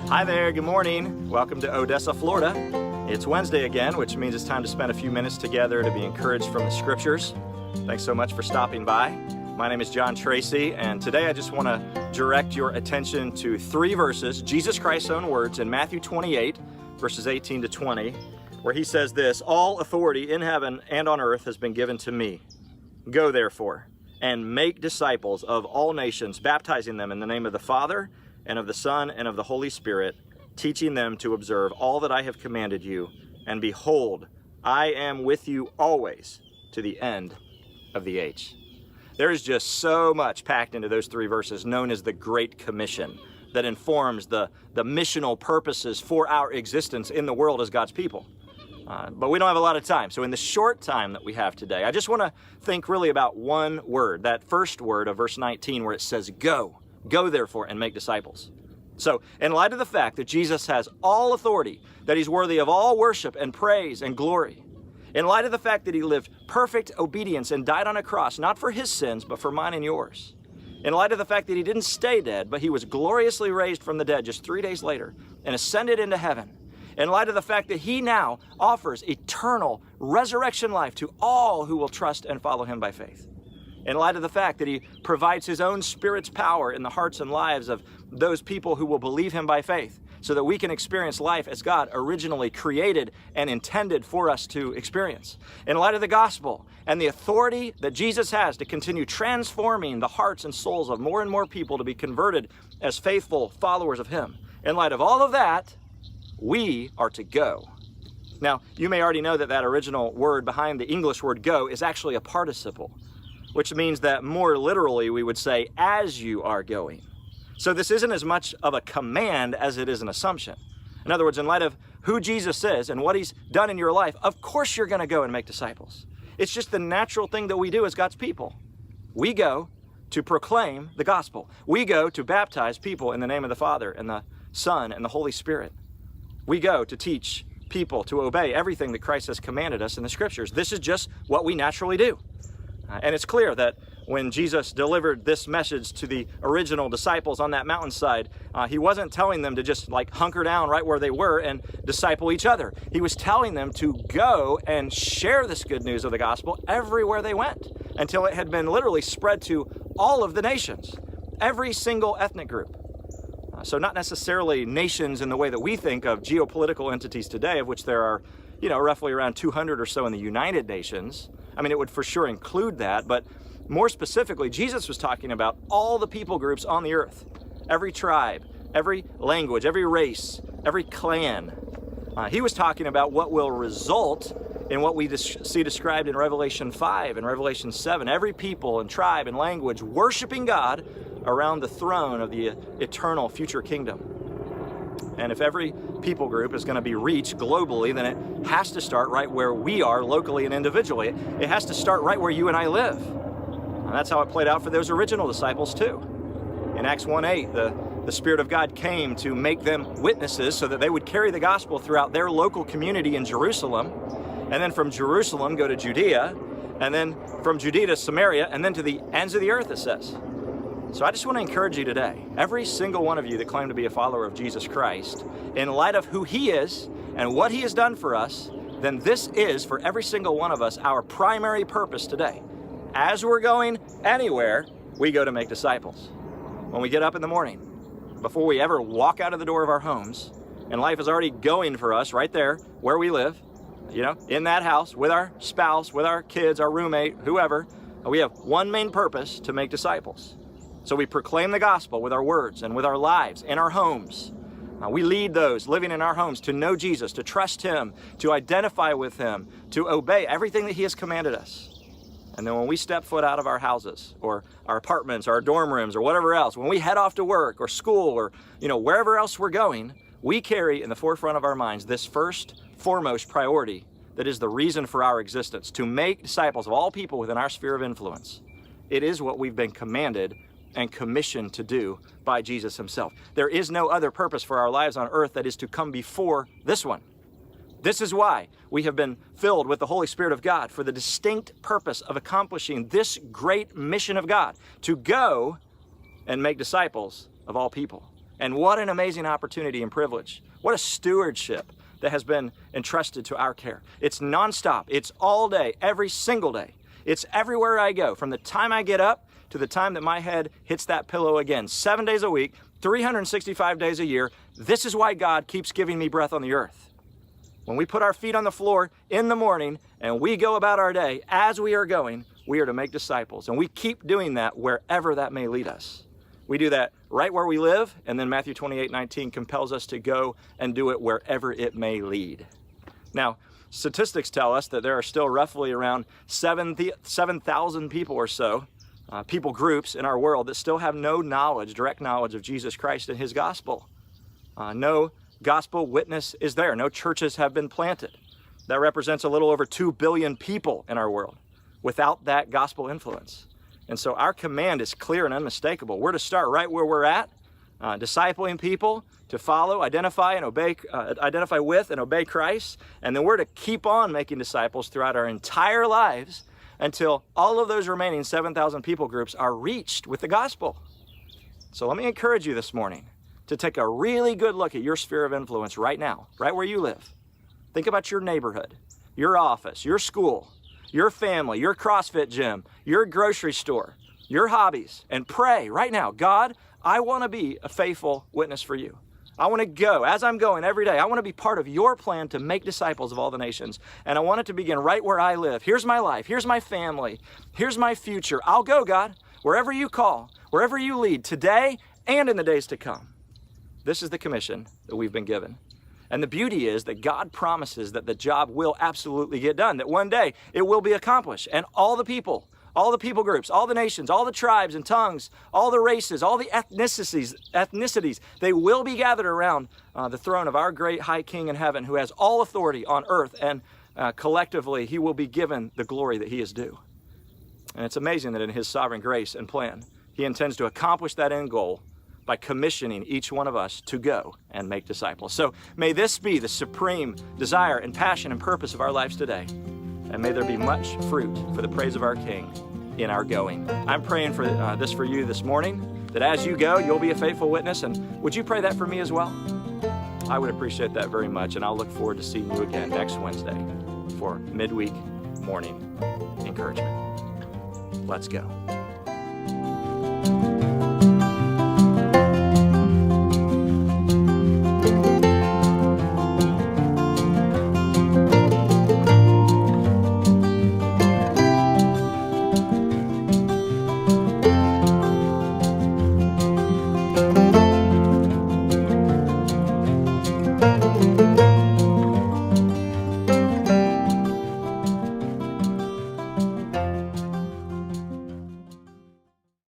Hi there, good morning. Welcome to Odessa, Florida. It's Wednesday again, which means it's time to spend a few minutes together to be encouraged from the scriptures. Thanks so much for stopping by. My name is John Tracy, and today I just want to direct your attention to three verses, Jesus Christ's own words in Matthew 28, verses 18 to 20, where he says this, "All authority in heaven and on earth has been given to me. Go therefore and make disciples of all nations, baptizing them in the name of the Father and of the Son and of the Holy Spirit, teaching them to observe all that I have commanded you. And behold, I am with you always to the end of the age." There is just so much packed into those three verses known as the Great Commission that informs the missional purposes for our existence in the world as God's people. But we don't have a lot of time. So in the short time that we have today, I just want to think really about one word, that first word of verse 19 where it says, go. Go therefore and make disciples. So in light of the fact that Jesus has all authority, that he's worthy of all worship and praise and glory, in light of the fact that he lived perfect obedience and died on a cross, not for his sins, but for mine and yours, in light of the fact that he didn't stay dead, but he was gloriously raised from the dead just 3 days later and ascended into heaven, in light of the fact that he now offers eternal resurrection life to all who will trust and follow him by faith, in light of the fact that he provides his own Spirit's power in the hearts and lives of those people who will believe him by faith, so that we can experience life as God originally created and intended for us to experience. In light of the gospel and the authority that Jesus has to continue transforming the hearts and souls of more and more people to be converted as faithful followers of him, in light of all of that, we are to go. Now, you may already know that that original word behind the English word go is actually a participle, which means that more literally we would say, as you are going. So this isn't as much of a command as it is an assumption. In other words, in light of who Jesus is and what he's done in your life, of course you're going to go and make disciples. It's just the natural thing that we do as God's people. We go to proclaim the gospel. We go to baptize people in the name of the Father and the Son and the Holy Spirit. We go to teach people to obey everything that Christ has commanded us in the scriptures. This is just what we naturally do. And it's clear that when Jesus delivered this message to the original disciples on that mountainside, he wasn't telling them to just like hunker down right where they were and disciple each other. He was telling them to go and share this good news of the gospel everywhere they went until it had been literally spread to all of the nations, every single ethnic group. So not necessarily nations in the way that we think of geopolitical entities today, of which there are, roughly around 200 or so in the United Nations. I mean, it would for sure include that, but more specifically, Jesus was talking about all the people groups on the earth, every tribe, every language, every race, every clan. He was talking about what will result in what we see described in Revelation 5 and Revelation 7, every people and tribe and language worshiping God around the throne of the eternal future kingdom. And if every people group is going to be reached globally, then it has to start right where we are locally and individually. It has to start right where you and I live. And that's how it played out for those original disciples too. In Acts 1:8, the Spirit of God came to make them witnesses so that they would carry the gospel throughout their local community in Jerusalem, and then from Jerusalem go to Judea, and then from Judea to Samaria, and then to the ends of the earth, it says. So I just want to encourage you today, every single one of you that claim to be a follower of Jesus Christ, in light of who he is and what he has done for us, then this is, for every single one of us, our primary purpose today. As we're going anywhere, we go to make disciples. When we get up in the morning, before we ever walk out of the door of our homes, and life is already going for us right there where we live, in that house, with our spouse, with our kids, our roommate, whoever, we have one main purpose: to make disciples. So we proclaim the gospel with our words and with our lives in our homes. We lead those living in our homes to know Jesus, to trust him, to identify with him, to obey everything that he has commanded us. And then when we step foot out of our houses or our apartments or our dorm rooms or whatever else, when we head off to work or school or wherever else we're going, we carry in the forefront of our minds this first, foremost priority that is the reason for our existence: to make disciples of all people within our sphere of influence. It is what we've been commanded and commissioned to do by Jesus himself. There is no other purpose for our lives on earth that is to come before this one. This is why we have been filled with the Holy Spirit of God, for the distinct purpose of accomplishing this great mission of God, to go and make disciples of all people. And what an amazing opportunity and privilege. What a stewardship that has been entrusted to our care. It's nonstop. It's all day, every single day. It's everywhere I go, from the time I get up to the time that my head hits that pillow again. 7 days a week, 365 days a year. This is why God keeps giving me breath on the earth. When we put our feet on the floor in the morning and we go about our day, as we are going, we are to make disciples. And we keep doing that wherever that may lead us. We do that right where we live, and then Matthew 28:19 compels us to go and do it wherever it may lead. Now, statistics tell us that there are still roughly around 7,000 people or so, people groups in our world that still have no knowledge, direct knowledge of Jesus Christ and his gospel. No gospel witness is there. No churches have been planted. That represents a little over 2 billion people in our world without that gospel influence. And so our command is clear and unmistakable. We're to start right where we're at, discipling people to follow, identify with and obey Christ. And then we're to keep on making disciples throughout our entire lives until all of those remaining 7,000 people groups are reached with the gospel. So let me encourage you this morning to take a really good look at your sphere of influence right now, right where you live. Think about your neighborhood, your office, your school, your family, your CrossFit gym, your grocery store, your hobbies, and pray right now, God, I want to be a faithful witness for you. I want to go, as I'm going every day, I want to be part of your plan to make disciples of all the nations. And I want it to begin right where I live. Here's my life. Here's my family. Here's my future. I'll go, God, wherever you call, wherever you lead, today and in the days to come. This is the commission that we've been given. And the beauty is that God promises that the job will absolutely get done, that one day it will be accomplished. And all the people groups, all the nations, all the tribes and tongues, all the races, all the ethnicities, they will be gathered around the throne of our great high King in heaven, who has all authority on earth, and collectively he will be given the glory that he is due. And it's amazing that in his sovereign grace and plan, he intends to accomplish that end goal by commissioning each one of us to go and make disciples. So may this be the supreme desire and passion and purpose of our lives today. And may there be much fruit for the praise of our King in our going. I'm praying for this for you this morning, that as you go, you'll be a faithful witness. And would you pray that for me as well? I would appreciate that very much. And I'll look forward to seeing you again next Wednesday for midweek morning encouragement. Let's go.